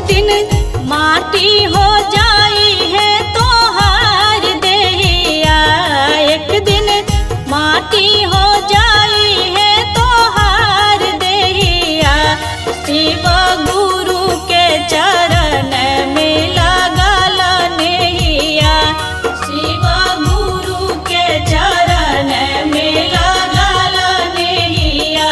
दिन माटी हो जाई है तो हार देहिया, एक दिन माटी हो जाई है तो हार देहिया। शिव गुरु के चरण में लगल नेहिया, शिव गुरु के चरण में लगल नेहिया।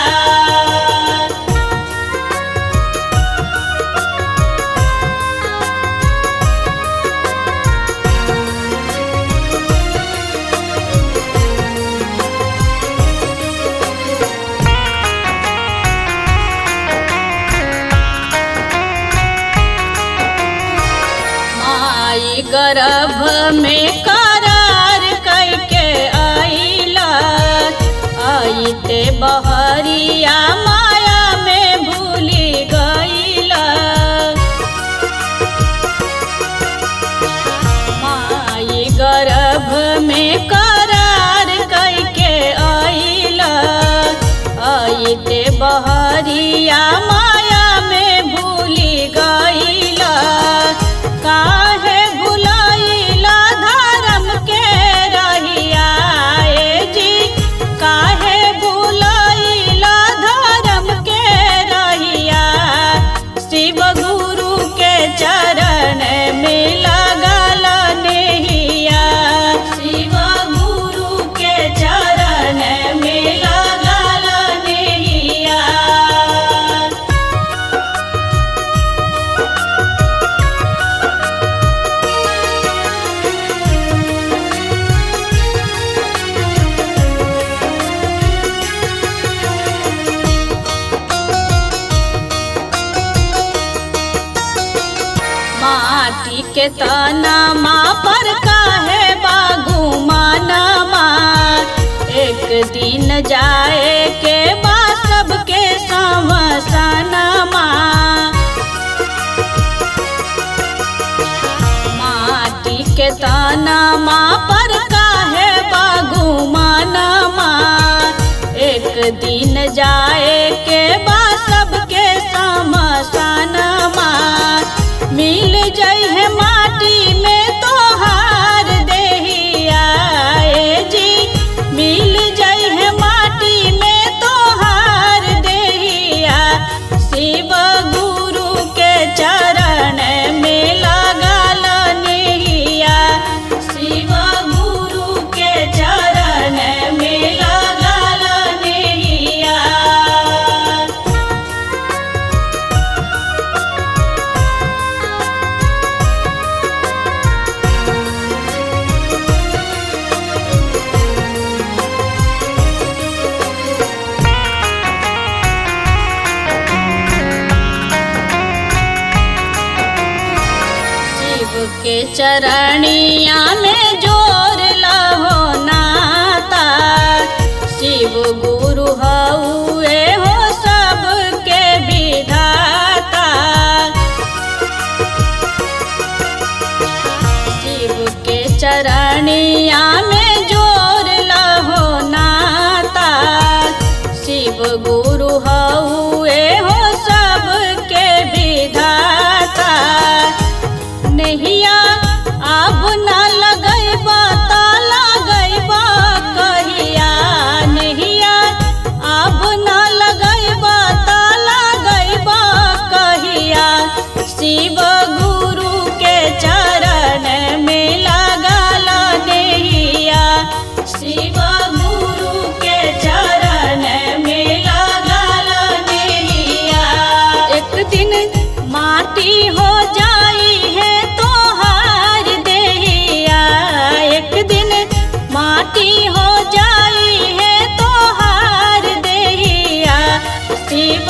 माई गर्भ में करार करके आइला, आइते बहरिया माया में भूली गइला। माई गर्भ में करार करके आइला, आइते बहरिया माया में भूली गइला। काहे भुलाइला धर्म के रहिया ए जी, काहे भुलाइला धर्म के रहिया। शिव गुरु के चरण में लगल नेहिया, शिव गुरु के चरण में लगल नेहिया। माटी के तनमा पर काहे बागु मानमा, एक दिन जाए के बा सबके समसनमा। माटी के तनमा पर काहे बागु मानमा, एक दिन जाए के बा सबके समसनमा। मिल जाई है माटी में तो हार देहिया ए जी, मिल जाई है माटी में तो हार देहिया। शिव गुरु के चरण में लगल नेहिया, शिव गुरु के चरण में लगल नेहिया। शिव के चरणिया में जोर लहो नाता, शिव गुरु हउए हो सबके विधाता। शिव के चरणिया में जोर लहो नाता, शिव गुरु हउए हो सबके विधाता। नहिया अब न लगैबा त लगैबा कहिया, नहिया अब न लगैबा त लगैबा कहिया। शिव गुरु के चरण में लगल नेहिया, शिव गुरु के चरण में लगल नेहिया। एक दिन माटी हो जाई है तो हार देहिया, एक दिन माटी हो जाई है तो हार देहिया। शिव